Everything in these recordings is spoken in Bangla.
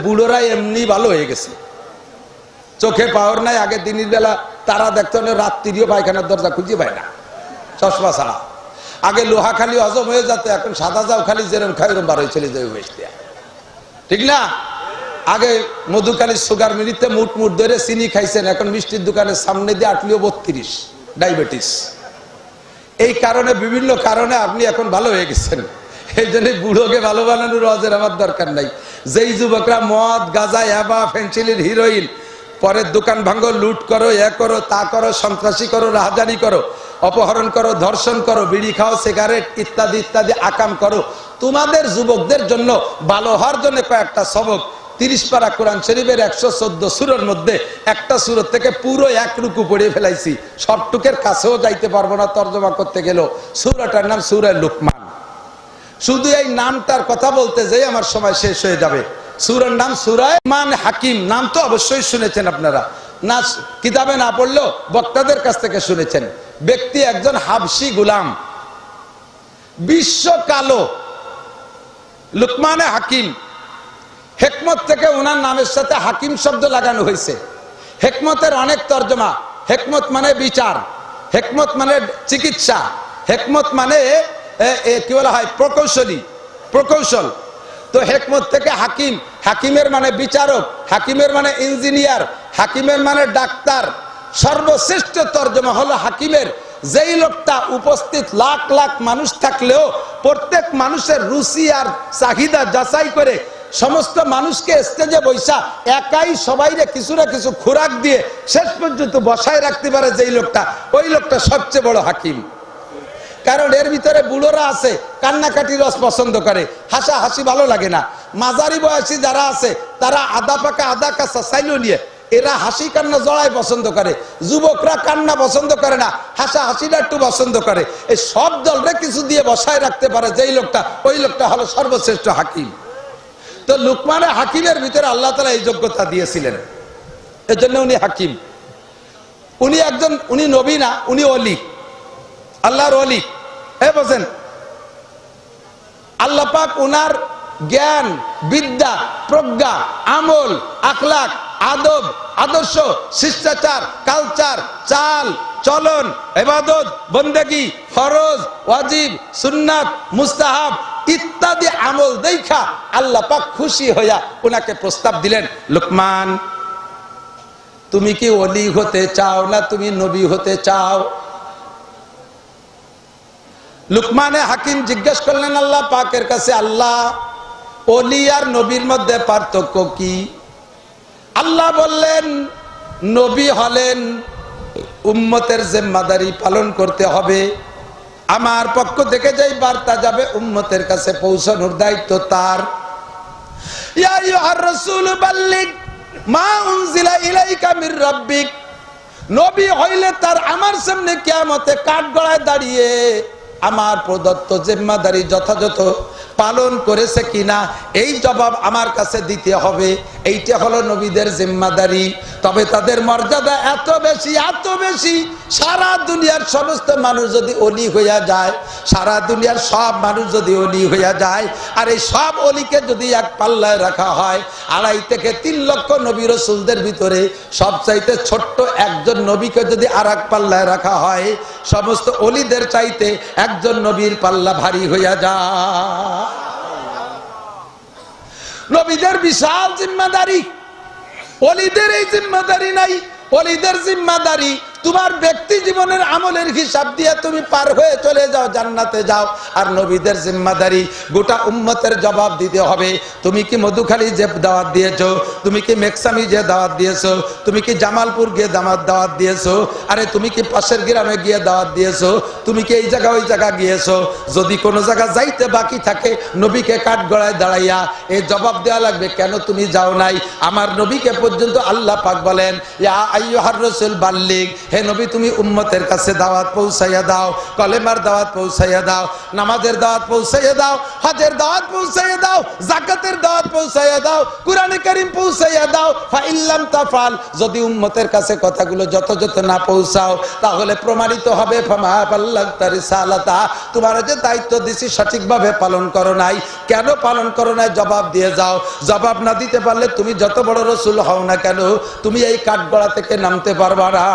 বুড়োরা এমনি ভালো হয়ে গেছে, চোখে পাওয়ার নাই। আগে দিনের বেলা তারা দেখতে হলে রাত্রিও পায়খানার দরজা খুঁজে পায় না চশমা ছাড়া। আগে লোহা খালি হজম হয়ে যেত, এখন সাদা যাও খালি যেরকম খাই ওরকম বারোই চলে যায় ওয়েস্ট দেয়া, ঠিক না? আগে মধুখালী সুগার মিনিতে মুট মুট ধরে চিনি খাইছেন, এখন মিষ্টির দোকানের সামনে দিয়ে আটলিও 32 ডায়াবেটিস। এই কারণে বিভিন্ন কারণে আপনি এখন ভালো হয়ে গেছেন। এই জন্য বুড়োকে ভালো বানানোর অজের আমার দরকার নাই। যেই যুবকরা মদ গাঁজা ইয়াবা ফেন্সিলিন হিরোইন পরের দোকান ভাঙ্গো, লুট করো, এ করো তা করো, সন্ত্রাসী করো, রাহাজানি করো, অপহরণ করো, ধর্ষণ করো, বিড়ি খাও, সিগারেট ইত্যাদি ইত্যাদি আকাম করো, তোমাদের যুবকদের জন্য ভালো হওয়ার জন্য কয়েকটা সবক 30 পারা কোরআন শরীফের 114 সূরার মধ্যে একটা সূরা থেকে পুরো এক রুকু পড়ে ফেলাইছি। সবটুকের কাছেও যাইতে পারবো না তর্জমা করতে গেল। সূরাটার নাম সূরা লুকমান। শুধু এই নামটার কথা বলতে যাই আমার সময় শেষ হয়ে যাবে। সূরার নাম সূরা লুকমান হাকিম। নাম তো অবশ্যই শুনেছেন আপনারা, না কিতাবে না পড়লেও বক্তাদের কাছ থেকে শুনেছেন। ব্যক্তি একজন হাবশি গোলাম, বিশ্ব কালো, লুকমানে হাকিম। হেকমত থেকে ওনার নামের সাথে হাকিম শব্দ লাগানো হয়েছে। হেকমতের অনেক তর্জমা। হেকমত মানে বিচার, হেকমত মানে চিকিৎসা, হেকমত মানে কি বলা হয় প্রকৌশলী, প্রকৌশল। তো হেকমত থেকে হাকিম, হাকিমের মানে বিচারক, হাকিমের মানে ইঞ্জিনিয়ার, হাকিমের মানে ডাক্তার। সর্বশ্রেষ্ঠ তর্জমা হলো হাকিমের যেই লোকটা উপস্থিত লাখ লাখ মানুষ থাকলেও প্রত্যেক মানুষের রুচি আর চাহিদা যাচাই করে সমস্ত মানুষকে স্টেজে বৈশা একাই সবাইরে কিছু না কিছু খোরাক দিয়ে শেষ পর্যন্ত বসায় রাখতে পারে যেই লোকটা, ওই লোকটা সবচেয়ে বড় হাকিম। কারণ এর ভিতরে বুড়োরা আছে কান্নাকাটি রস পছন্দ করে, হাসা হাসি ভালো লাগে না। মাঝারি বয়সী যারা আছে তারা আদা পাকা আদা কাঁচা চাইলো নিয়ে এরা হাসি কান্না জড়াই পছন্দ করে। যুবকরা কান্না পছন্দ করে না, হাসা হাসিটা একটু পছন্দ করে। এই সব দলরে কিছু দিয়ে বসায় রাখতে পারে যেই লোকটা, ওই লোকটা হলো সর্বশ্রেষ্ঠ হাকিম। তো লুকমানে হাকিমের ভিতরে আল্লাহ তাআলা এই যোগ্যতা দিয়েছিলেন, এজন্য উনি হাকিম। উনি একজন, উনি নবী না, উনি ওলি, আল্লাহর ওলি। বোঝেন, আল্লাহ পাক উনার জ্ঞান, বিদ্যা, প্রজ্ঞা, আমল, আখলাক, আদব, আদর্শ, শিষ্টাচার, কালচার, চাল চলন, ইবাদত, বন্দেগী, ফরজ, ওয়াজিব, সুন্নাত, মুস্তাহাব ইত্যাদি আমল দেখা আল্লাহ পাক খুশি হইয়া উনাকে প্রস্তাব দিলেন, লুকমান তুমি কি ওলি হতে চাও না তুমি নবী হতে চাও? লুকমানে হাকিম জিজ্ঞেস করলেন আল্লাহ পাকের কাছে, আল্লাহ ওলি আর নবীর মধ্যে পার্থক্য কি? আল্লাহ বললেন, নবী হলেন উম্মতের জিম্মাদারি পালন করতে হবে, আমার পক্ষ থেকে যেই বার্তা যাবে উম্মতের কাছে পৌঁছানোর দায়িত্ব তার। ইয়া আইয়ুহার রাসূল বাল্লিগ মা উনজিলা ইলাইকা মির রাব্বিক। নবী হইলে তার আমার সামনে কিয়ামতে কাঠগড়ায় দাঁড়িয়ে আমার প্রদত্ত জিম্মাদারি যথাযথ পালন করেছে কিনা এই জবাব আমার কাছে দিতে হবে। এইটা হলো নবীদের জিম্মাদারি। তবে তাদের মর্যাদা এত বেশি, এত বেশি, সারা দুনিয়ার সমস্ত মানুষ যদি ওলি হইয়া যায়, সারা দুনিয়ার সব মানুষ যদি ওলি হইয়া যায়, আর এই সব ওলিকে যদি এক পাল্লায় রাখা হয়, 2.5 থেকে 3 লক্ষ নবী রাসূলদের ভিতরে সবচাইতে ছোট্ট একজন নবীকে যদি আর এক পাল্লায় রাখা হয়, সমস্ত ওলিদের চাইতে একজন নবীর পাল্লা ভারী হইয়া যায়। নবীদের বিশাল জিম্মাদারি, ওলিদের এই জিম্মাদারি নাই। ওলিদের জিম্মাদারি তোমার ব্যক্তি জীবনের আমলের হিসাব দিয়ে তুমি পার হয়ে চলে যাও, জান্নাতে যাও। আর নবীদের জিম্মাদারি গোটা উম্মতের জবাব দিতে হবে। তুমি কি মধুখালী যে দাওয়াত দিয়েছো, তুমি কি মেকসামি যে দাওয়াত দিয়েছো, তুমি কি জামালপুর গিয়ে দাওয়াত দিয়েছো, আরে তুমি কি পাশের গ্রামে গিয়ে দাওয়াত দিয়েছো, তুমি কি এই জায়গা ওই জায়গা গিয়েছো? যদি কোনো জায়গা যাইতে বাকি থাকে নবীকে কাঠগড়ায় দাঁড়াইয়া এই জবাব দেওয়া লাগবে, কেন তুমি যাও নাই? আমার নবীকে পর্যন্ত আল্লাহ পাক বলেন, ইয়া আইয়ুহার রাসূল বাল্লিগ, হে নবী তুমি উম্মতের কাছে দাওয়াত পৌঁছাইয়া দাও, কলেমার দাওয়াত পৌঁছাইয়া দাও, নামাজের দাওয়াত পৌঁছাইয়া দাও, হজের দাওয়াত পৌঁছাইয়া দাও, যাকাতের দাওয়াত পৌঁছাইয়া দাও, কুরআনে কারীম পৌঁছাইয়া দাও। ফা ইল্লাম তাফাল, যদি উম্মতের কাছে কথাগুলো যথাযথ না পৌঁছাও তাহলে প্রমাণিত হবে ফামা বাল্লাগতা রিসালাতা, তোমার যে দায়িত্ব দিছি সঠিকভাবে পালন করো নাই। কেন পালন করো নাই জবাব দিয়ে যাও। জবাব না দিতে পারলে তুমি যত বড় রাসূল হও না কেন তুমি এই কাঠগড়া থেকে নামতে পারবা না।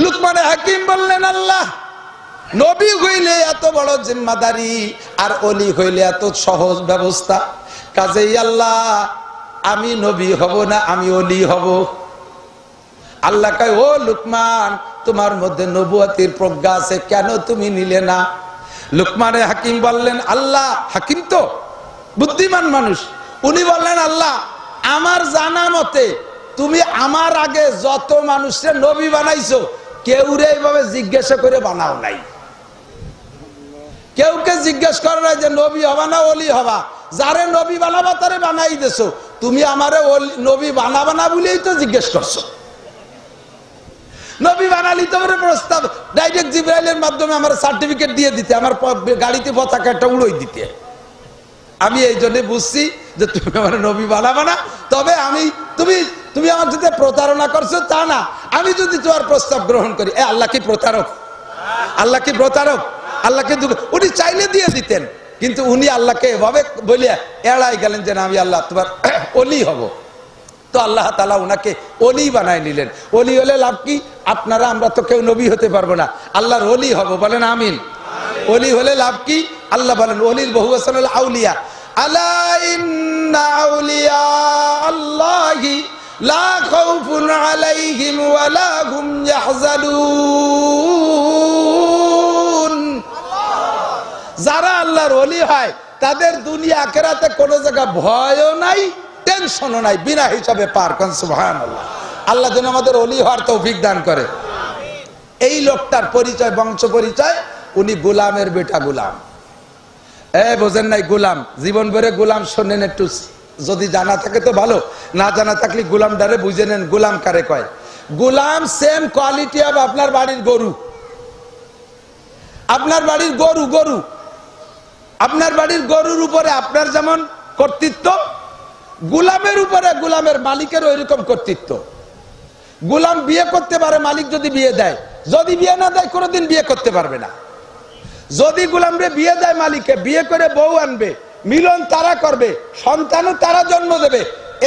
লুকমান হাকিম বললেন, আল্লাহ নবী হইলে এত বড় জিম্মাদারি আর ওলি হইলে এত সহজ ব্যবস্থা, কাজেই আল্লাহ আমি নবী হব না আমি ওলি হব। আল্লাহ কয়, ও লুকমান তোমার মধ্যে নবুয়তির প্রজ্ঞা আছে, কেন তুমি নিলে না? লুকমানে হাকিম বললেন, আল্লাহ হাকিম তো বুদ্ধিমান মানুষ, উনি বললেন, আল্লাহ আমার জানা মতে তুমি আমার আগে যত মানুষকে নবী বানাইছো কেউরে এইভাবে জিজ্ঞাসা করে বানাও নাই, কেউকে জিজ্ঞেস করো নাই যে নবী হবা না ওলি হবা, যারে নবী বানাবা তারে বানাই দেছো, তুমি আমারে নবী বানাবা না বলেই তো জিজ্ঞেস করছো। নবী বানালি তো প্রস্তাব ডাইরেক্ট জিবরাইলের মাধ্যমে আমার সার্টিফিকেট দিয়ে দিতে, আমার গাড়িতে পতাকা একটা উড়োই দিতে। আমি এই জন্য বুঝছি যে তুমি আমার নবী বানাবা না, তবে আমি তুমি আমার সাথে প্রতারণা করছো তা না, আমি যদি তোমার প্রস্তাব গ্রহণ করি। আল্লাহ কি প্রতারক? আল্লাহ কি প্রতারক? আল্লাহকে উনি চাইলে দিয়ে দিতেন, কিন্তু উনি আল্লাহকে এভাবে বলিয়া এড়াই গেলেন যে না আমি আল্লাহ তোমার ওলি হব। তো আল্লাহ তাআলা উনাকে ওলি বানায় নিলেন। ওলি হলে লাভ কি? আপনারা আমরা তো কেউ নবী হতে পারবো না, আল্লাহর ওলি হব, বলেন আমিন। ওলি হলে লাভ কি? আল্লাহ বলেন ওলির বহুবচন হলো আউলিয়া। আলা ইন্না আউলিয়া আল্লাহি লা খাউফুন আলাইহিম ওয়া লা হুম ইয়াহজানুন। যারা আল্লাহর ওলি হয় তাদের দুনিয়া আখিরাতে কোনো জায়গা ভয়ও নাই, টেনশনও নাই, বিনা হিসাবে পার করেন। সুবহানাল্লাহ। আল্লাহ যেন আমাদের ওলি হওয়ার তৌফিক দান করে। এই লোকটার পরিচয়, বংশ পরিচয়, উনি গোলামের বেটা গোলাম। বোঝেন নাই? গোলাম জীবন ভরে গোলাম শোনেন একটু, যদি জানা থাকে তো ভালো, না জানা থাকলে গোলাম ডারে বুঝে নেন গোলাম কারে কয়। গোলাম সেম কোয়ালিটি অফ আপনার বাড়ির গরু। আপনার বাড়ির গরু আপনার বাড়ির গরুর উপরে আপনার যেমন কর্তৃত্ব, গোলামের উপরে গোলামের মালিকের ওইরকম কর্তৃত্ব। গোলাম বিয়ে করতে পারে মালিক যদি বিয়ে দেয়, যদি বিয়ে না দেয় কোনোদিন বিয়ে করতে পারবে না। যদি গোলামরে বিয়ে দেয় মালিকে, বিয়ে করে বউ আনবে, মিলন তারা করবে, সন্তানও তারা জন্ম দেবে।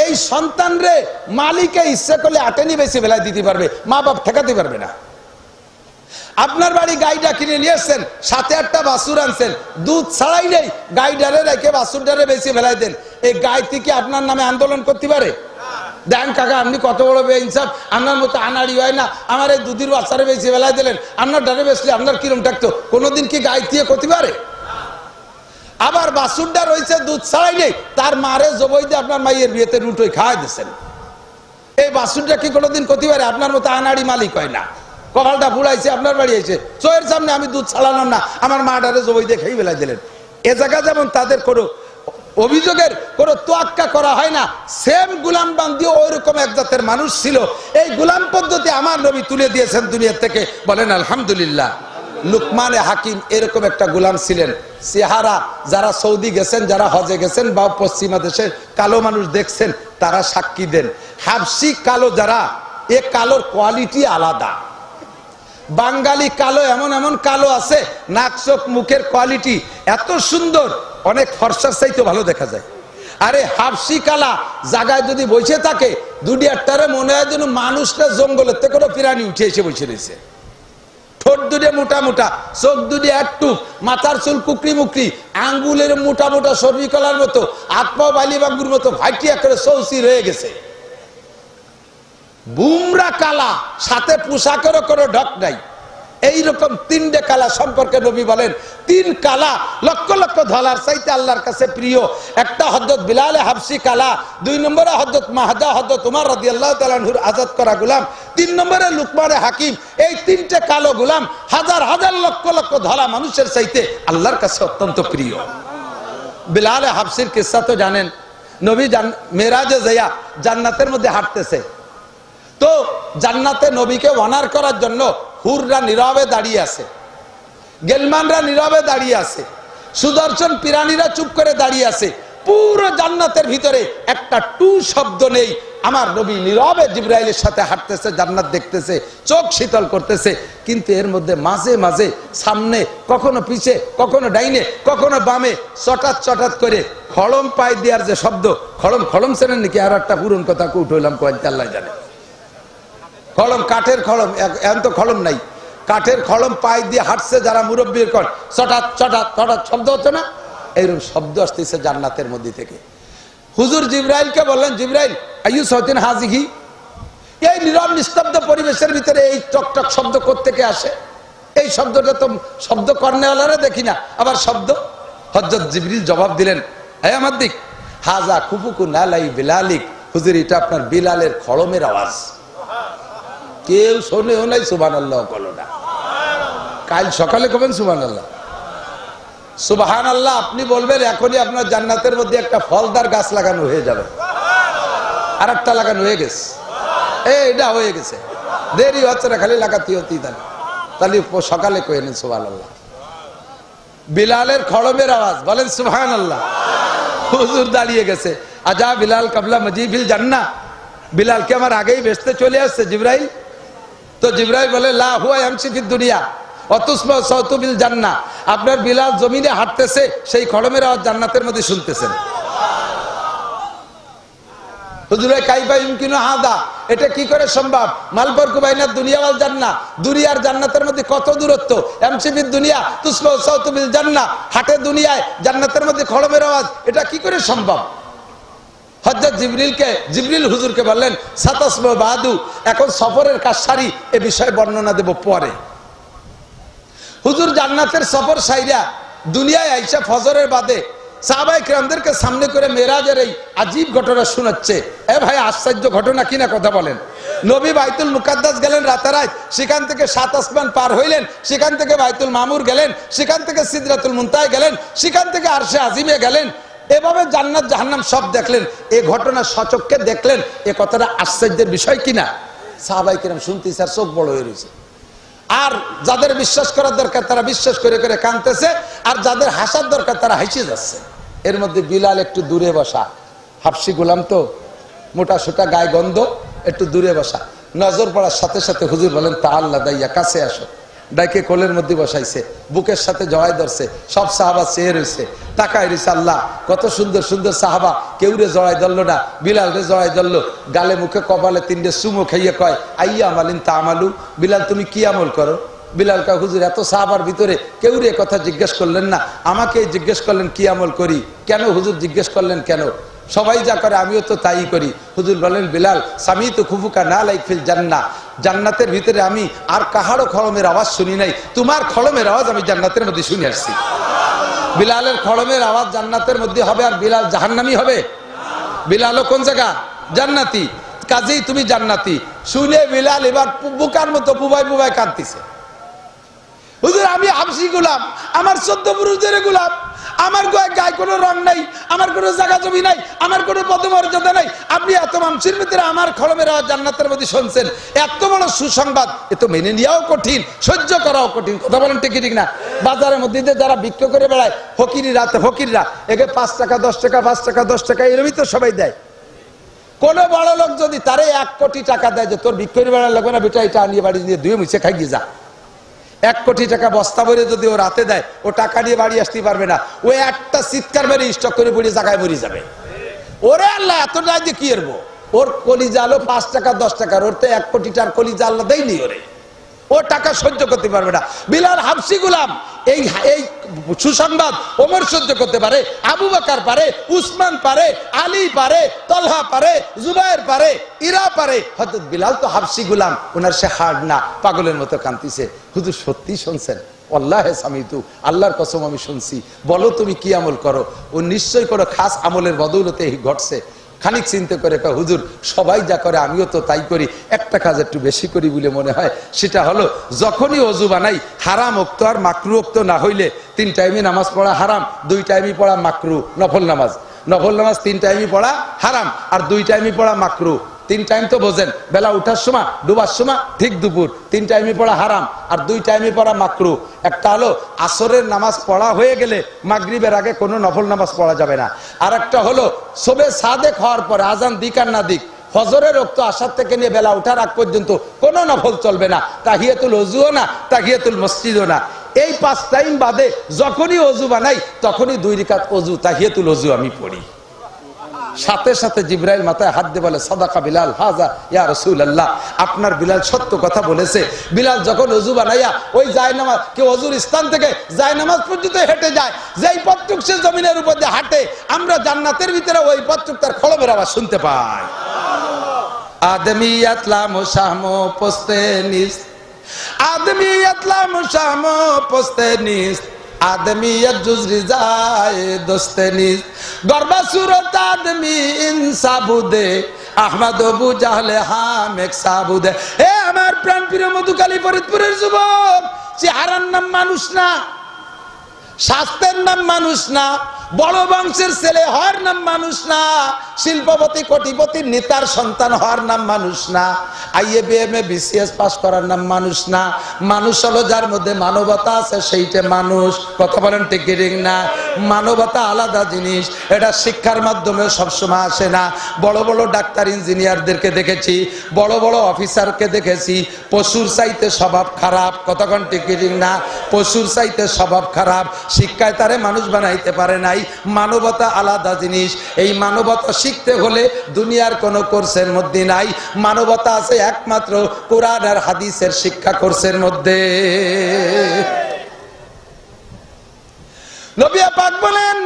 এই সন্তান রে মালিকে ইচ্ছা করলে আটেনি বেশি বেলায় দিতে পারবে, মা বাপ ঠেকাতে পারবে না। আপনার বাড়ি গাইটা কিনে নিয়ে এসছেন, সাথে একটা বাছুর আনছেন, দুধ ছাড়াই নেই, গাইডারে রেখে বাছুরটারে বেশি বেলায় দেন, এই গাই থেকে আপনার নামে আন্দোলন করতে পারে? দেন কাকা আপনি কত বড় বেইনসাফ, আপনার মতো আনাড়ি হয় না, আমার এই দুধের বাচ্চারে বেশি বেলায় দিলেন, আপনার ডানে বেসলে আপনার কিরম থাকতো? কোনোদিন কি গাই দিয়ে করতে পারে? আবার বাছুরটা রয়েছে দুধ ছাড়াই নেই, তার মারে জবই দিয়ে আপনার মাইয়ের বিয়েতে রুটোই খাওয়াই দিচ্ছেন, এই বাছুরটা কি কোনোদিন করতে পারে? আপনার মতো আনাড়ি মালিক হয় না। কপালটা ফুলাইছে, আপনার বাড়ি আইছে, চোখের সামনে আমি দুধ ছাড়ালাম না, আমার মা ডারে জবই দিয়ে খেয়ে বেলায় দিলেন। এ জায়গা যেমন তাদের কোনো অভিযোগের কোনো তোয়াক্কা করা হয় না, সেম গোলাম বান্দিও ওই রকম এক জাতের মানুষ ছিল। এই গোলাম পদ্ধতি আমার নবী তুলে দিয়েছেন দুনিয়া থেকে, বলেন আলহামদুলিল্লাহ। লুকমানে হাকিম এরকম একটা গোলাম ছিলেন। চেহারা যারা সৌদি গেছেন, যারা হজে গেছেন বা পশ্চিমা দেশে কালো মানুষ দেখছেন তারা সাক্ষী দেন, হাবশি কালো যারা, এ কালোর কোয়ালিটি আলাদা। বাঙালি কালো এমন এমন কালো আছে, নাক চোখ মুখের কোয়ালিটি এত সুন্দর, অনেক ফর্সার চাইতে ভালো দেখা যায়। আরে হাবশি কালা জায়গায় যদি বসে থাকে দুনিয়াটারে মনে হয় যেন মানুষটা জঙ্গলের থেকে কোনো প্রাণী উঠে এসে বসে রয়েছে। ঠোঁট দুটো মোটা মোটা, চোখ দুটো একটু, মাথার চুল কুকরি মুকরি, আঙ্গুলের মোটা মোটা সর্বি কলার মতো, হাত পাও বালি বাঙ্গুর মতো ভাইটিয়া করে চৌচির হয়ে গেছে। বুমরা কালা, সাথে পোশাকেরও কোনো ঢক নাই। এইরকম তিনটে কালা সম্পর্কে নবী বলেন, তিন কালা লক্ষ লক্ষ ধলার চাইতে আল্লাহর কাছে প্রিয়। একটা হযরত বিলাল হাবশি কালা, দুই নম্বরে হযরত মাহদা হযরত উমর রাদিয়াল্লাহু তাআলা আনহুর আজাদ করা গোলাম, তিন নম্বরে লুকমানে হাকিম। এই তিনটে কালো গোলাম হাজার হাজার লক্ষ লক্ষ ধলা মানুষের চাইতে আল্লাহর কাছে অত্যন্ত প্রিয়। বিলাল হাবশির কিসসা তো জানেন, নবী মেরাজে যাইয়া জান্নাতের মধ্যে হাঁটতেছে, তো জান্নাতে নবীকে অনার করার জন্য হুররা নীরবে দাঁড়িয়ে আছে, গেলমানরা নীরবে দাঁড়িয়ে আছে, সুদর্শন পিরানিরা চুপ করে দাঁড়িয়ে আছে। পুরো জান্নাতের ভিতরে একটা টু শব্দ নেই। আমার নবী নীরবে জিবরাইলের সাথে হাঁটতেছে, জান্নাত দেখতেছে, চোখ শীতল করতেছে। কিন্তু এর মধ্যে মাঝে মাঝে সামনে, কখনো পিছে, কখনো ডাইনে, কখনো বামে চটাত চটাত করে খড়ম পাই দেওয়ার যে শব্দ, খড়ম খড়ম চেনেন নাকি? আর একটা পুরন কথা কুট হইলাম কয়েক আল্লাহ জানে। খড়ম, কাঠের খড়ম, এখন তো খড়ম নাই, কাঠের খড়ম পাই দিয়ে হাঁটছে যারা মুরব্বীর কর, চটাত চটাত চটাত শব্দ হচ্ছে না? এইরকম শব্দ আসতেছে জান্নাতের মধ্যে থেকে। হুজুর জিবরাইলকে বললেন, জিবরাইল আইয়ু সৌতিন হাজিহি, এই নীরব নিস্তব্ধ পরিবেশের ভিতরে এই টকটক শব্দ কোত্থেকে আসে? এই শব্দটা তো শব্দ কর্নেওয়ালারা দেখি না, আবার শব্দ। হযরত জিবরিল জবাব দিলেন, হে আমার দিক, হাজা কুফুকু নালাই বিলালিক, হুজুর এটা আপনার বিলালের খড়মের আওয়াজ। কেউ শোনেও নাই, সুবহানাল্লাহ বলো না। কাল সকালে কবেন সুবহানাল্লাহ। সুবহানাল্লাহ আপনি বলবেন, এখনই আপনার জান্নাতের মধ্যে একটা ফলদার গাছ লাগানো হয়ে যাবে। আর একটা লাগানো হয়ে গেছে, এটা হয়ে গেছে, দেরি হচ্ছে না, খালি লাগাতে হতেই তাহলে সকালে কয়ে নেন সুবহানাল্লাহ। বিলালের খড়মের আওয়াজ, বলেন সুবহানাল্লাহ। হুজুর দাঁড়িয়ে গেছে, আজা বিলাল কাবলা মজিবিল জান্নাহ, বিলাল কি আমার আগেই বেসতে চলে আসছে জিবরাইল? তো জিবরাইল বলে, লা হুয়া ইয়ামশি ফিদ দুনিয়া অতুসমা সাউতু বিল জান্নাহ, আপনার বিলাল জমিনে হাঁটতেছে, সেই খড়মের আওয়াজ জান্নাতের মধ্যে শুনতেছেন। হুজুরে কাইফা ইমকিনু হাদা, এটা কি করে সম্ভব? মালফারকু বাইনা দুনিয়া ওয়াল জান্নাহ, দুনিয়ার জান্নাতের মধ্যে কত দূরত্ব? ইয়ামশি ফিদ দুনিয়া তুসমা সাউতু বিল জান্নাহ, হাঁটে দুনিয়ায়, জান্নাতের মধ্যে খড়মের আওয়াজ, এটা কি করে সম্ভব? হযরত জিবরিল হুজুরকে বললেন, সাতাসমা বাদু, এখন সফরের কাজ সারি, এ বিষয়ে বর্ণনা দেব পরে। হুজুর জান্নাতের সফর সাইরা দুনিয়ায় আইসা ফজরের বাদে সাহাবায়ে কেরামদেরকে সামনে করে মেরাজের এই আজীব ঘটনা শোনাচ্ছে। এ ভাই, আশ্চর্য ঘটনা কিনা কথা বলেন। নবী বাইতুল মুকাদ্দাস গেলেন রাতারাত, সেখান থেকে 7 আসমান পার হইলেন, সেখান থেকে বাইতুল মামুর গেলেন, সেখান থেকে সিদরাতুল মুনতাহা গেলেন, সেখান থেকে আরশে আজিমে গেলেন। এভাবে জান্নাত জাহান্নাম সব দেখলেন। এই ঘটনা সচক্ষে দেখলেন। এ কথাটা আশ্চর্যের বিষয় কিনা? সাহাবায়ে কেরাম শুনতে স্যার চোখ বড় হয়ে রয়েছে। আর যাদের বিশ্বাস করার দরকার তারা বিশ্বাস করে করে কাঁদতেছে, আর যাদের হাসার দরকার তারা হাসিয়ে যাচ্ছে। এর মধ্যে বিলাল একটু দূরে বসা, হাফসি গোলাম তো, মোটা সোটা গায়ে গন্ধ, একটু দূরে বসা। নজর পড়ার সাথে সাথে হুজুর বলেন, তাআল্লা দাইয়া, কাছে আসো। ডাইকে কোলের মধ্যে বসাইছে, বুকের সাথে জড়াই ধরছে। সব সাহাবা চেয়ে রয়েছে, তাকায় রয়েছে। আল্লাহ, কত সুন্দর সুন্দর সাহাবা, কেউ রে জড়াই ধরলো না, বিলাল রে জড়াই ধরলো, গালে মুখে কপালে 3টে চুমো খাইয়ে কয়, আইয়া আমালিন তা আমালু, বিলাল তুমি কি আমল করো? বিলাল কয়, হুজুর এত সাহাবার ভিতরে কেউ রে কথা জিজ্ঞেস করলেন না, আমাকে জিজ্ঞেস করলেন কি আমল করি। কেন হুজুর জিজ্ঞেস করলেন কেন? সবাই যা করে আমিও তো তাই করি। হুজুর বলেন, বিলাল সামি তো খুফুকা না লাইক ফিল জান্নাহ, জান্নাতের ভিতরে আমি আর কাহারও খড়মের আওয়াজ শুনি নাই, তোমার খড়মের আওয়াজ আমি জান্নাতের মধ্যে শুনে আসছি। বিলালের খড়মের আওয়াজ জান্নাতের মধ্যে হবে, আর বিলাল জাহান্নামী হবে? বিলালও কোন জায়গা? জান্নাতি। কাজেই তুমি জান্নাতি। শুনে বিলাল এবার বুকার মতো বুবাই বুবাই কাঁদতেছে। হুজুর আমি হাবশি গোলাম, আমার 14 পুরুষদের গোলাম, আমার গায়ে কোনো রং নাই, আমার কোনো জায়গা জমি নাই, আমার কোনো পদমর্যাদা নাই, আপনি এত মানুষের ভিতরে আমার খড়মের আওয়াজ জান্নাতের মধ্যে শুনছেন, এত বড় সুসংবাদ, এ তো মেনে নেওয়াও কঠিন, সহ্য করাও কঠিন। কথা বলেন ঠিক ঠিক না? বাজারের মধ্যে যারা বিক্রি করে বেড়ায়, ফকিররা একে 5 টাকা 10 টাকা 5 টাকা 10 টাকা এরমই তো সবাই দেয়। কোন বড় লোক যদি তারে 1 কোটি টাকা দেয়, যে তোর বিক্রি বেড়া লাগবে না বেটা, এটা আনিয়ে বাড়ি নিয়ে ধুয়ে মুছে খাইয়ে যা। 1 কোটি টাকা বস্তা ভরে যদি ও রাতে দেয়, ও টাকা নিয়ে বাড়ি আসতে পারবে না, ও একটা চিৎকার মেরে স্টক করে পড়ে জায়গায় মরে যাবে। ওরে আল্লাহ এত টাকা দিয়ে কি করবো? ওর কলিজা আলো 5 টাকা 10 টাকার, ওর তো 1 কোটি টাকার কলিজা আল্লাহ দেয়নি ওরে, ও টাকা সহ্য করতে পারবে না। বিলাল হাবশি গোলাম, এই সুসংবাদ ওমর সহ্য করতে পারে, আবু বকর পারে, উসমান পারে, আলী পারে, তলহা পারে, জুবায়ের পারে, ইরা পারে, হযরত বিলাল তো হাবশি গোলাম, ওনার সে হাড় না, পাগলের মতো কাঁদতেছে। হুজুর সত্যি শুনছেন? ওয়াল্লাহি সামিতু, আল্লাহর কসম আমি শুনছি। বলো তুমি কি আমল করো? ও নিশ্চয় কোনো খাস আমলের বদৌলতে এই ঘটছে। খানিক চিন্তা করে কয়, হুজুর সবাই যা করে আমিও তো তাই করি, একটা কাজ একটু বেশি করি বলে মনে হয়। সেটা হলো, যখনই অজু বানাই, হারাম ওক্ত আর মাকরু ওক্ত না হইলে 3 টাইমে নামাজ পড়া হারাম, 2 টাইমই পড়া মাকরু। নফল নামাজ 3 টাইমই পড়া হারাম, আর 2 টাইমই পড়া মাকরু। 3 টাইম তো বোঝেন, বেলা উঠার সময়, ডুবার সময়, ঠিক দুপুর, 3 টাইমে পড়া হারাম আর 2 টাইমে পড়া মাকরু। একটা হলো আসরের নামাজ পড়া হয়ে গেলে মাগরিবের আগে কোনো নফল নামাজ পড়া যাবে না। আর একটা হলো শবে সাদেক হওয়ার পরে আজান দিক আর না দিক, ফজরের রক্ত আসার থেকে নিয়ে বেলা উঠার আগ পর্যন্ত কোনো নফল চলবে না, তাহিয়াতুল ওযুও না, তাহিয়াতুল মসজিদও না। এই 5 টাইম বাদে যখনই ওযু বানাই তখনই 2 রাকাত ওযু তাহিয়াতুল ওযু আমি পড়ি। সাথে সাথে জিবরাইল মাথায় হাত দিয়ে বলে, সাদাকা বিলাল হাজা ইয়া রাসূলুল্লাহ, আপনার বিলাল সত্য কথা বলেছে। বিলাল যখন ওযু বানাইয়া ওই জায়নামাজ কি ওযুর স্থান থেকে জায়নামাজ পর্যন্ত হেঁটে যায়, যেই পথটুক সে জমিনের উপর দিয়ে হাঁটে, আমরা জান্নাতের ভিতরে ওই পথটুক তার খলবের আওয়াজ শুনতে পাই। আদমিয়াত লা মুশামু পোস্তেনিস, আদমিয়াত লা মুশামু পোস্তেনিস, আদমিয়ত জুজরি যায় দোস্তেনিস, গরবা সুরত আদমি ইনসাবুদে, আহমদ আবু জাহলে হামেক সাবুদে। এ আমার প্রাণ প্রিয় মধুকালী ফরিদপুরের যুবক, চেহারার নাম মানুষ না, স্বাস্থ্যের নাম মানুষ না, বড় বংশের ছেলে হওয়ার নাম মানুষ না, শিল্পপতি কোটিপতি নেতার সন্তান হওয়ার নাম মানুষ না, IABM-এ BCS পাস করার নাম মানুষ না। মানুষ হলো যার মধ্যে মানবতা আছে, সেইটা মানুষ। কথা বলেন ঠিক কি ঠিক না? মানবতা আলাদা জিনিস, এটা শিক্ষার মাধ্যমে সবসময় আসে না। বড় বড় ডাক্তার ইঞ্জিনিয়ারদেরকে দেখেছি, বড় বড় অফিসারকে দেখেছি, পশুর চাইতে স্বভাব খারাপ। কতক্ষণ ঠিক কি ঠিক না? পশুর চাইতে স্বভাব খারাপ, শিক্ষায় তারে মানুষ বানাইতে পারে নাই। মানবতা আলাদা জিনিস, এই মানবতা শিখতে হলে দুনিয়ার কোনো কোর্সের মধ্যে নাই, মানবতা আছে একমাত্র কোরআন আর হাদিসের শিক্ষা কোর্সের মধ্যে। নবী পাক বলেন,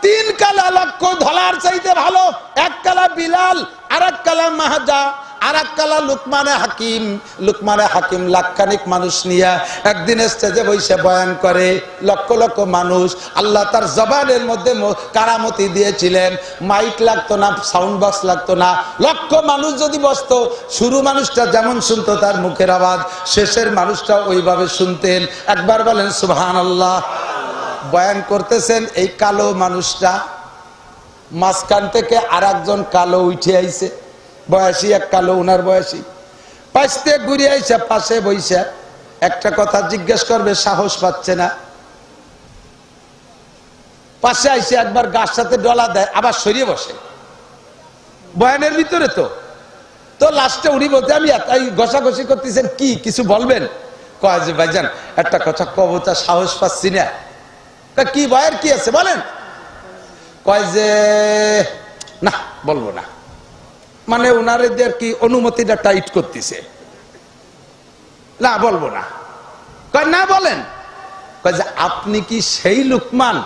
3 কালা লক্ষ্য ধলার চাইতে ভালো, 1 কালা বিলাল, আর 1 কালা মাহাজা, আর 1 কালা লুকমানে হাকিম। লুকমানে হাকিম লাখখানিক মানুষ নিয়ে একদিন স্টেজে বসে বয়ান করে, লক্ষ লক্ষ মানুষ। আল্লাহ তার জবানের মধ্যে কারামতি দিয়েছিলেন, মাইক লাগতো না, সাউন্ড বক্স লাগতো না। লক্ষ মানুষ যদি বসতো, শুরু মানুষটা যেমন শুনতো তার মুখের আওয়াজ, শেষের মানুষটা ওইভাবে শুনতেন। একবার বলেন সুবহানাল্লাহ। বয়ান করতেছেন, এই কালো মানুষটা মাঝখান থেকে আর একজন কালো উঠে আইছে, বয়সী এক কালো, উনার বয়সী, পাশে ঘুরে আইসা পাশে বইসা একটা কথা জিজ্ঞেস করবে, সাহস পাচ্ছে না। পাশে আইসে একবার গাছ সাথে ডলা দেয়, আবার সরিয়ে বসে, বয়ানের ভিতরে তো লাস্টে উনি বলতে, আমি ঘষাঘষি করতেছেন, কি কিছু বলবেন? কয় যে ভাইজান একটা কথা কবতা সাহস পাচ্ছি না। কি বয়ের কি আছে বলেন? কয় যে না বলবো না, মানে ওনাদের কি অনুমতিটা টাইট করতেছে, না বলবো না। কয় না বলেন। কয় যে আপনি কি সেই লুকমান,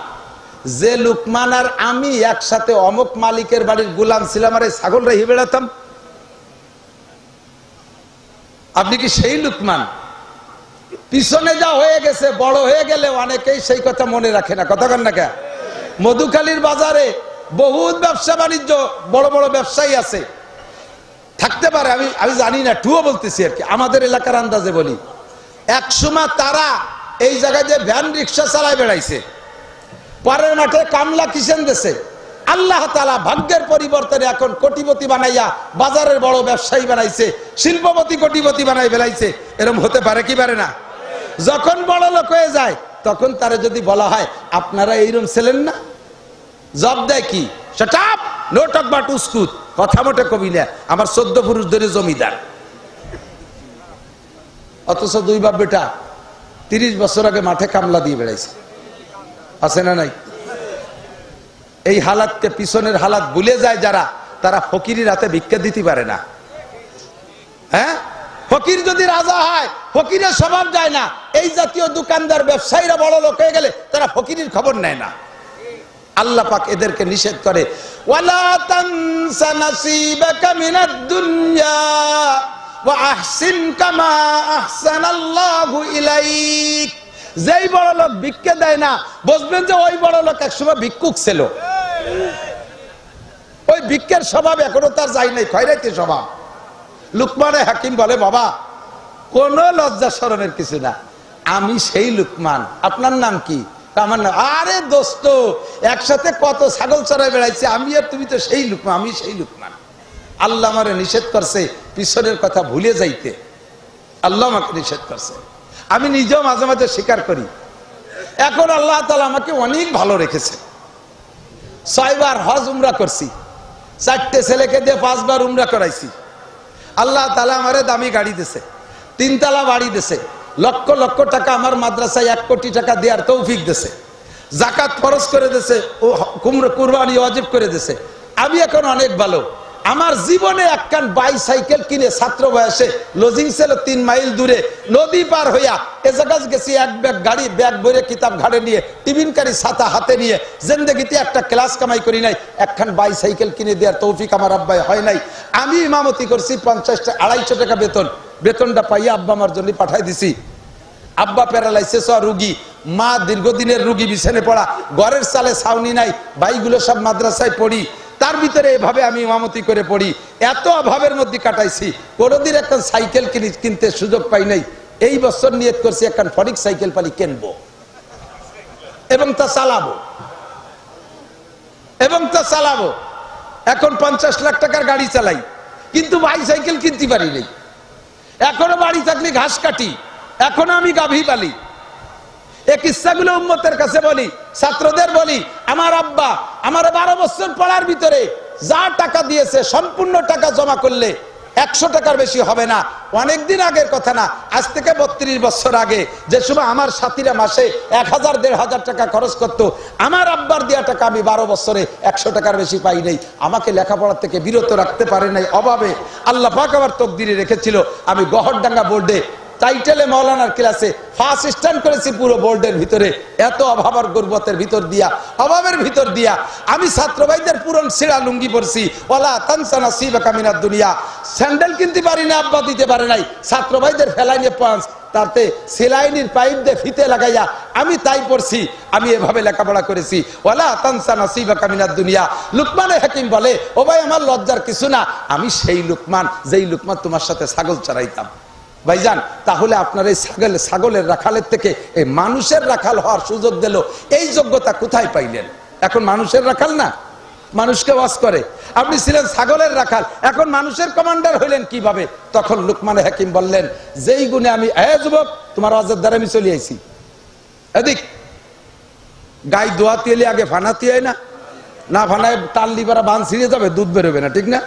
যে লুকমান আর আমি একসাথে অমুক মালিকের বাড়ির গোলাম ছিলাম আর এই ছাগল রেখে বেড়াতাম? আপনি কি সেই লুকমান? পিছনে যা হয়ে গেছে, বড় হয়ে গেলে অনেকেই সেই কথা মনে রাখে না। কথা কন না কে? মধুখালীর বাজারে বহুত ব্যবসা বাণিজ্য, বড় বড় ব্যবসায়ী আছে, থাকতে পারে, আমি জানি না, টুও বলতেছি আর কি, আমাদের এলাকার আন্দাজে বলি। একসময় তারা এই জায়গায় যে ভ্যান রিক্সা চালায় বেড়াইছে, পরের মাঠে কামলা কিষেন দেশে, আল্লাহ তাআলা ভাগ্যের পরিবর্তনে এখন কোটিপতি বানাইয়া বাজারের বড় ব্যবসায়ী বানাইছে, শিল্পপতি কোটিপতি বানাই বেড়াইছে। এরকম হতে পারে কি পারে না? যখন বড় লোক হয়ে যায় তখন তারা যদি বলা হয় আপনারা এইরকম ছিলেন না, জব দেয় কি, shut up, no talk but উস্কুত, কথা মোটে কবি না, আমার 14 পুরুষ ধরে জমিদার। অথচ 2 বাপ বেটা 30 বছর আগে মাঠে কামলা দিয়ে বেড়াইছে, আছে না নাই? এই হালাতকে, পিছনের হালাত ভুলে যায় যারা, তারা ফকিরের হাতে ভিক্ষা দিতে পারে না। হ্যাঁ, ফকির যদি রাজা হয়, ফকিরের স্বভাব যায় না। এই জাতীয় দোকানদার ব্যবসায়ীরা বড় লোক হয়ে গেলে তারা ফকিরের খবর নেয় না। আল্লাহ পাক এদেরকে নিষেধ করে, ওয়ালা তানসা নাসিবাকা মিনাদ দুনিয়া ওয়া আহসিন কামা আহসানাল্লাহু ইলাইক। যেই বড় লোক ভিক্ষা দেয় না, বুঝবেন যে ওই বড় লোক একসময় ভিক্ষুক ছিল। ওই ভিক্ষার স্বভাব এখনো তার যায় নাই, খয়রাতি স্বভাব। লুকমানে হাকিম বলে, বাবা কোন লজ্জা শরমের কিছু না, আমি সেই লুকমান। আপনার নাম কি? আমার নাম, আরে দোস্ত একসাথে কত ছাগল চড়াই বেড়াইছে, আমি আর তুমি তো সেই লুকমান। আমি সেই লুকমান। আল্লাহ আমারে নিষেধ করছে পিছনের কথা ভুলে যাইতে, আল্লাহ আমাকে নিষেধ করছে। আমি নিজেও মাঝে মাঝে স্বীকার করি। এখন আল্লাহ তাআলা আমাকে অনেক ভালো রেখেছে। 6 বার হজ উমরা করছি, 4টে ছেলেকে দিয়ে 5 বার উমরা করাইছি। আল্লাহ তাআলা আমারে দামি গাড়ি দিছে, 3 তলা বাড়ি দিছে, লক্ষ লক্ষ টাকা আমার মাদ্রাসায় 1 কোটি টাকা দেওয়ার তৌফিক দিছে, যাকাত ফরজ করে দিছে, ও কুরবানি ওয়াজিব করে দিছে। আমি এখন অনেক ভালো। আমার জীবনে একখান বাইসাইকেল কিনে ছাত্র বয়সে লজিং ছিল 3 মাইল দূরে, নদী পার হইয়া এ জায়গা গেছি, 1 ব্যাগ ভরে কিতাব ঘাড়ে নিয়ে, টিফিনকারী ছাতা হাতে নিয়ে। জিন্দেগিতে একটা ক্লাস কামাই করি নাই, একখান বাইসাইকেল কিনে দেওয়ার তৌফিক আমার আব্বাই হয় নাই। আমি ইমামতি করছি, 250 টাকা বেতনটা পাইয়া আব্বা আমার জন্য পাঠাই দিছি। আব্বা প্যারালাইসিস রুগী, মা দীর্ঘদিনের রুগী, বিছানে পড়া, ঘরের চালে ছাউনি নাই, ভাইগুলো সব মাদ্রাসায় পড়ি। তার ভিতরে এভাবে আমি ইমামতি করে পড়ি। এত অভাবের মধ্যে কাটাইছি, কোনোদিন একটা সাইকেল কিনতে সুযোগ পাই নাই। এই বছর নিয়ত করছি একখান ফরিক সাইকেল পালি কিনবো এবং তা চালাবো। এখন 50 লাখ টাকার গাড়ি চালাই, কিন্তু বাইসাইকেল কিনতে পারি নাই। এখনো বাড়ি থাকলে ঘাস কাটি, এখনো আমি গাভী পালি। এই কিস্সাগুলো উম্মতের কাছে বলি, ছাত্রদের বলি। আমার আব্বা আমার 12 বছর পড়ার ভিতরে যা টাকা দিয়েছে, সম্পূর্ণ টাকা জমা করলে 100 টাকার বেশি হবে না। অনেকদিন আগের কথা না, আজ থেকে 32 বছর আগে, যে সময় আমার সাথীরা মাসে 1000-1500 টাকা খরচ করত, আমার আব্বার দেওয়া টাকা আমি 12 বছরে 100 টাকার বেশি পাই নাই। আমাকে লেখাপড়া থেকে বিরত রাখতে পারে নাই অভাবে। আল্লাহ পাক আমার তকদিরে রেখেছিল আমি গহরডাঙ্গা বোর্ডে টাইটেলে মৌলানার ক্লাসে ফার্স্ট স্ট্যান্ড করেছি পুরো বোর্ডের ভিতরে। এত অভাব আর গর্বতের ভিতর দিয়া, অভাবের ভিতর দিয়া আমি ছাত্র ভাইদের পুরন ছিঁড়া লুঙ্গি পরছি। ওয়ালা তানসা নাসিবাকা মিনাদ দুনিয়া। স্যান্ডেল কিনতে পারি না, আব্বা দিতে পারে নাই। ছাত্র ভাইদের ফেলাইনে পাঁচ, তাতে সেলাইনির পাইপ দিয়ে ফিতে লাগাইয়া আমি তাই পড়ছি। আমি এভাবে লেখাপড়া করেছি। ওয়ালা তানসা নাসিবাকা মিনাদ দুনিয়া। লুকমানে হাকিম বলে, ও ভাই আমার লজ্জার কিছু না, আমি সেই লুকমান যেই লুকমান তোমার সাথে ছাগল চড়াইতাম। ভাইজান, তাহলে আপনার এই ছাগলের রাখালের থেকে এই মানুষের রাখাল হওয়ার সুযোগ দিল, এই যোগ্যতা কোথায় পাইলেন? এখন মানুষের রাখাল না, মানুষকে ওয়াজ করে। আপনি ছিলেন ছাগলের রাখাল, এখন মানুষের কমান্ডার হইলেন কিভাবে? তখন লুকমান হাকিম বললেন, যেই গুণে আমি, যুবক তোমার ওয়াজের দ্বারা আমি চলে আইছি, এদিক গাই দোয়াতে এলে আগে ফানাতে হয় না ফানায় টানলি পারা বান ছিঁড়ে যাবে, দুধ বেরোবে না, ঠিক না?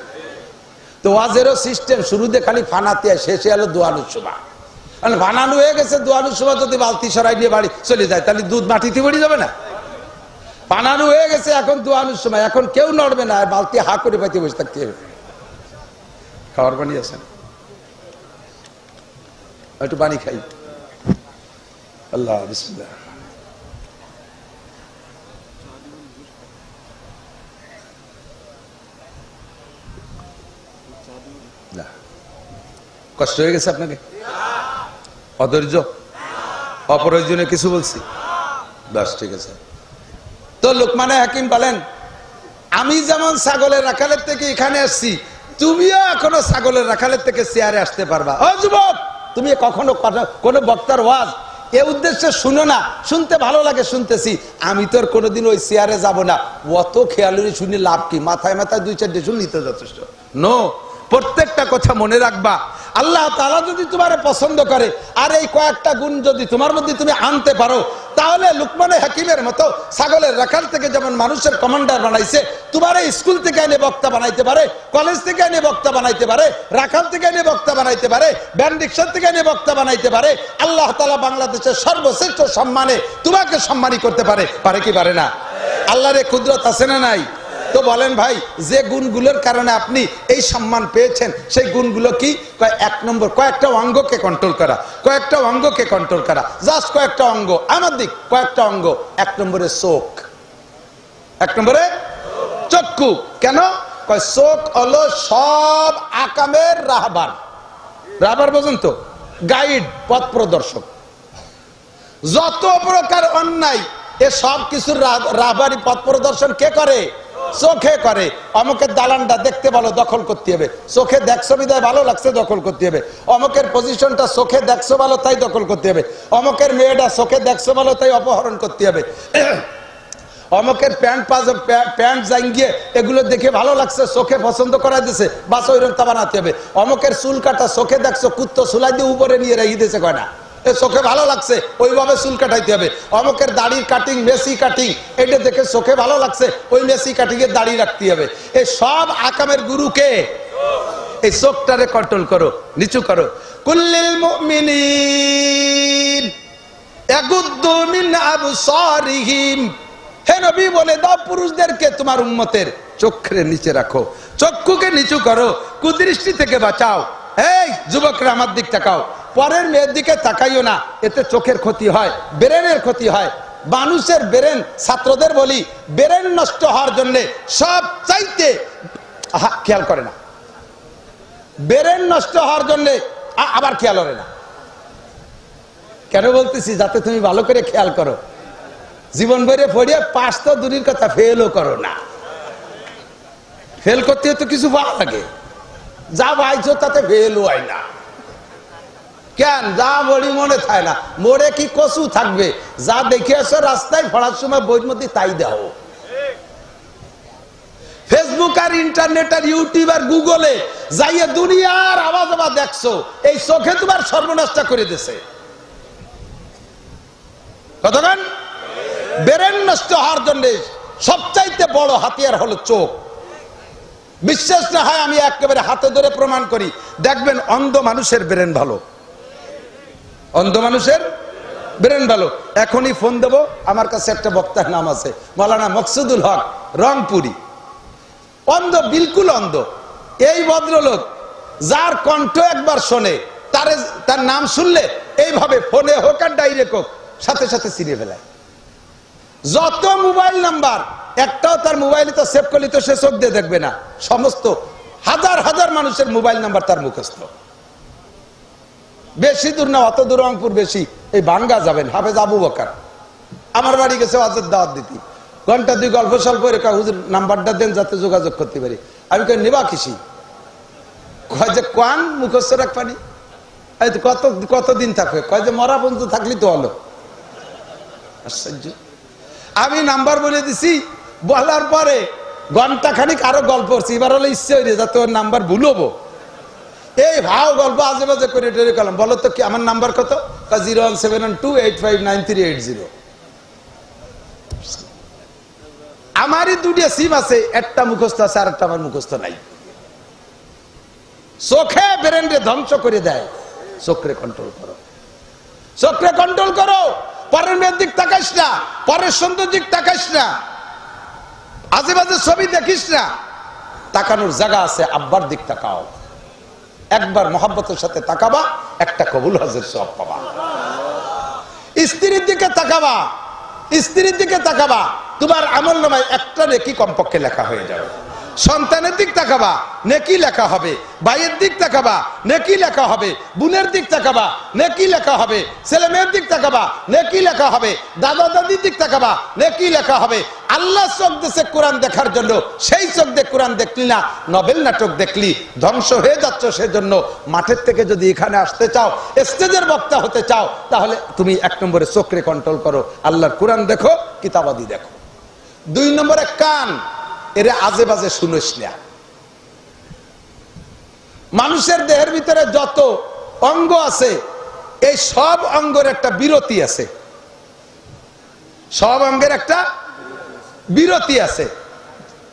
তো ওয়াজেরও সিস্টেম, শুরুতে খালি ফানাতে হয়, শেষে হলো দোয়ানোর সময়। ফানানো হয়ে গেছে, দোয়ানোর সময় যদি বালতি সরাই নিয়ে বাড়ি চলে যায়, তাহলে দুধ মাটিতে পড়ে যাবে না? ফানানো হয়ে গেছে, এখন দোয়ানোর সময়, এখন কেউ নড়বে না, বালতি হা করে পাইতে বসে থাকতে হবে। খাওয়ার পানি আছে, একটু পানি খাই। আল্লাহ বিসমিল্লাহ। কষ্ট হয়ে গেছে আপনাকে? অধৈর্য, অপ্রয়োজনে কিছু বলছি? বাস, ঠিক আছে। তো লুকমান হাকিম বলেন, আমি যেমন ছাগলের রাখালের থেকে এখানে আসছি, তুমিও এখনো ছাগলের রাখালের থেকে চেয়ারে আসতে পারবা। ও যুবক, তুমি কখনো কোনো বক্তার ওয়াজ এ উদ্দেশ্যে শুনো না, শুনতে ভালো লাগে শুনতেছি, আমি তোর কোনোদিন ওই চেয়ারে যাব না। অত খেয়ালি শুনে লাভ কি? মাথায় 2-4 শুনলি তো যথেষ্ট। নো, প্রত্যেকটা কথা মনে রাখবা। আল্লাহ তাআলা যদি তোমারে পছন্দ করে আর এই কয়েকটা গুণ যদি তোমার মধ্যে তুমি আনতে পারো, তাহলে লুকমান হাকিমের মতো ছাগলের রাখাল থেকে যেমন মানুষের কমান্ডার বানাইছে, তোমারে স্কুল থেকে এনে বক্তা বানাইতে পারে, কলেজ থেকে এনে বক্তা বানাইতে পারে, রাখাল থেকে এনে বক্তা বানাইতে পারে, ব্যান্ড রিক্সা থেকে এনে বক্তা বানাইতে পারে। আল্লাহ তাআলা বাংলাদেশের সর্বশ্রেষ্ঠ সম্মানে তোমাকে সম্মানী করতে পারে, পারে কি পারে না? আল্লাহর কুদরত আছে না নাই? তো বলেন ভাই, যে গুণগুলোর কারণে আপনি এই সম্মান পেয়েছেন, সেই গুণগুলো কি? 1 নম্বর, কয়েকটা অঙ্গকে কন্ট্রোল করা, কয়েকটা অঙ্গকে কন্ট্রোল করা, জাস্ট কয়েকটা অঙ্গ, আমার দিক কয়েকটা অঙ্গ। 1 নম্বরে চোখ, 1 নম্বরে চক্ষু। কেন? চোখ হলো সব আকামের রাহবার। রাহবার বোঝেন তো? গাইড, পথ প্রদর্শক। যত প্রকার অন্যায় এ সব কিছুর রাহবারি, পথ প্রদর্শন কে করে? চোখে করে। অমুকের দালানটা দেখতে ভালো, দখল করতে হবে, চোখে দেখছো বিদায় ভালো লাগছে, দখল করতে হবে। অমুকের পজিশনটা চোখে দেখছো ভালো, তাই দখল করতে হবে। অমুকের মেয়েটা চোখে দেখছো ভালো, তাই অপহরণ করতে হবে। অমকের প্যান্ট জাঙ্গিয়ে এগুলো দেখে ভালো লাগছে, চোখে পছন্দ করা দিছে, বাস ওইরকম তা বানাতে হবে। অমকের চুল কাটা চোখে দেখছো কুত্তো চুলাই দিয়ে উপরে নিয়ে রেখে দিয়েছে কয়না, চোখে ভালো লাগছে ওইভাবে চুল কাটাইতে হবে। অমকের দাড়ির কাটিং মেসি কাটিং, এটা দেখে চোখে ভালো লাগছে ওই মেসি কাটিং এর দাড়ি রাখতে হবে। এই সব আকামের গুরুকে, এই চোখটারে কন্ট্রোল করো, নিচু করো। কুল্লিল মুমিনিন ইয়াগুদ্দু মিন আবসারিহিম, হে নবী বলে দাও পুরুষদেরকে তোমার উম্মতের চোখের নিচে রাখো, চক্ষুকে নিচু করো, কুদৃষ্টি থেকে বাঁচাও। এই যুবকরা আমার দিক তাকাও, পরের মেয়ের দিকে তাকাইও না, এতে চোখের ক্ষতি হয়, ব্রেনের ক্ষতি হয়। মানুষের ব্রেন, ছাত্রদের বলি, ব্রেন নষ্ট হওয়ার জন্য সব চাইতে খেয়াল করে না, ব্রেন নষ্ট হওয়ার জন্য আবার খেয়াল করে না। কেন বলতেছি? যাতে তুমি ভালো করে খেয়াল করো, জীবন ভরে পড়িয়ে পাস তো দূরের কথা ফেলও করো না। ফেল করতে তো কিছু ভালো লাগে, যা ভাইছো তাতে ফেলও হয় না। কেন? যা বড়ি মনে থাকে না, মোড়ে কি কচু থাকবে, যা দেখে আসো রাস্তায় পড়ার সময় বইয়ের মধ্যে তাই দাও। ফেসবুক আর ইন্টারনেট আর ইউটিউব আর গুগলে যাইয়ে দুনিয়ার আওয়াজ আবার দেখছো, এই চোখে তোমার সর্বনাশটা করে দিছে। কতক্ষণ? ব্রেন নষ্ট হওয়ার জন্য সবচাইতে বড় হাতিয়ার হলো চোখ। বিশ্বাস না হয় আমি একেবারে হাতে ধরে প্রমাণ করি, দেখবেন অন্ধ মানুষের ব্রেন ভালো, অন্ধ মানুষের ব্রেন ভালো। এখনই ফোন দেব, আমার কাছে একটা বক্তার নাম আছে মাওলানা মকসুদুল হক, রংপুরি, অন্ধ, বিলকুল অন্ধ। এই ভদ্রলোক যার কণ্ঠ একবার শোনে, তার নাম শুনলে এইভাবে ফোনে হোক আর ডাইরেক্ট হোক সাথে সাথে চিনে ফেলায়। যত মোবাইল নাম্বার একটাও তার মোবাইলে তো সেভ করলে তো সে চোখ দিয়ে দেখবে না, সমস্ত হাজার হাজার মানুষের মোবাইল নাম্বার তার মুখস্থ। বেশি দূর না, অত দূর রংপুর বেশি, এই বাঙ্গা যাবেন, হাফেজ আবু বকর আমার বাড়ি গেছে ওয়াজের দাওয়াত দিতে, ঘন্টা দুই গল্প সল্প রেখা, হুজুর নাম্বারটা দেন যাতে যোগাযোগ করতে পারি। আমি কই নেবা কিসি? কয় যে কোয়ান মুখস্থ রাখবানি, কতদিন থাকবে? কয় যে মরা বন্ধু থাকলি তো হলো। আশ্চর্য। আমি নাম্বার বলে দিছি, বলার পরে ঘন্টা খানিক আরো গল্প করছি, এবার হলে ইচ্ছে হয়ে যাতে ওর নাম্বার ভুলবো, এই ভাও গল্প আজে বাজে করে টেরে গেলাম। বলো তো কি আমার নাম্বার কত? 01712859380। আমারই দুটো সিম আছে, একটা মুখস্থ আছে আর একটা আমার মুখস্থ নাই। চোখে ব্রেনকে ধ্বংস করে দেয়। চোখে কন্ট্রোল করো, চোখে কন্ট্রোল করো। পরের মেয়ের দিক তাকাইস না, পরের সৌন্দর্য দিক তাকাইস না, আজে বাজে ছবি দেখিস না। তাকানোর জায়গা আছে, আব্বার দিক তাকাও। একবার মহব্বতের সাথে তাকাবা, একটা কবুল হজের সওয়াব পাবা। স্ত্রীর দিকে তাকাবা, স্ত্রীর দিকে তাকাবা, তোমার আমলনামায় একটা নেকি কমপক্ষে লেখা হয়ে যাবে। সন্তানের দিক তাকাবা, নেকি লেখা হবে। ভাইয়ের দিক তাকাবা, নেকি লেখা হবে। বোনের দিক তাকাবা, নেকি লেখা হবে। ছেলে মেয়ের দিক তাকাবা, নেকি লেখা হবে। দাদা দাদির দিক তাকাবা, নেকি লেখা হবে। আল্লাহ চোখ দিয়েছে কোরআন দেখার জন্য, সেই চোখ দিয়ে কোরআন দেখলি না, নবেল নাটক দেখলি, ধ্বংস হয়ে যাচ্ছ। সেজন্য মাঠের থেকে যদি এখানে আসতে চাও, স্টেজের বক্তা হতে চাও, তাহলে তুমি 1 নম্বরে চোখে কন্ট্রোল করো, আল্লাহর কোরআন দেখো, কিতাবাদি দেখো। 2 নম্বরে কান, এরে আজে বাজে শুনিস না। মানুষের দেহের ভিতরে যত অঙ্গ আছে, এই সব অঙ্গের একটা বিরতি আছে, সব অঙ্গের একটা বিরতি আছে।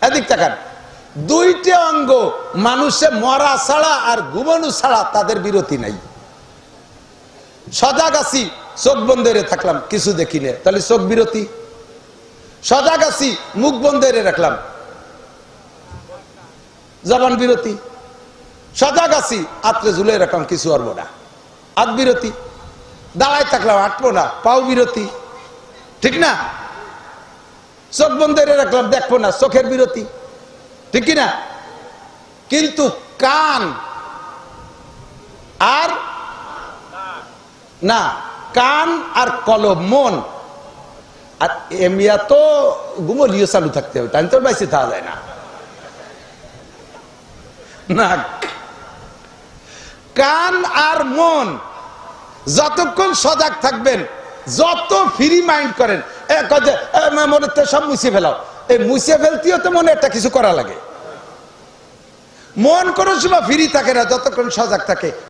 এদিক তাকান, 2টা অঙ্গ মানুষে মরা ছাড়া আর ঘুমানো ছাড়া তাদের বিরতি নাই। সজাগ আছি, চোখ বন্ধ করে থাকলাম, কিছু দেখি না, তাহলে চোখ বিরতি। সজাগ আছি, মুখ বন্ধ করে রাখলাম, জবান বিরতি। সজাগ আছি, আত্রে ঝুলে রাখলাম, কিছু আরবো না, হাত বিরতি। দাঁড়ায় থাকলাম, হাঁটবো না, পাও বিরতি। ঠিক না? চোখ বন্ধ করে রাখলাম, দেখবো না, চোখের বিরতি। ঠিক কিনা? কিন্তু কান আর না, কান আর কলব, মন আর এমিয়া তো ঘুমলিও চালু থাকতে হবে, তাই তো বাইসে থাকা যায় না। না, কান আর মন যতক্ষণ সজাগ থাকবেন, যত ফ্রি মাইন্ড করেন, মনের থেকে সব মুছে ফেলাও, এই মুছে ফেলতেও তো মনে একটা কিছু করা লাগে। মন কোনো সময় ফ্রি থাকে না যতক্ষণ সজাগ থাকে।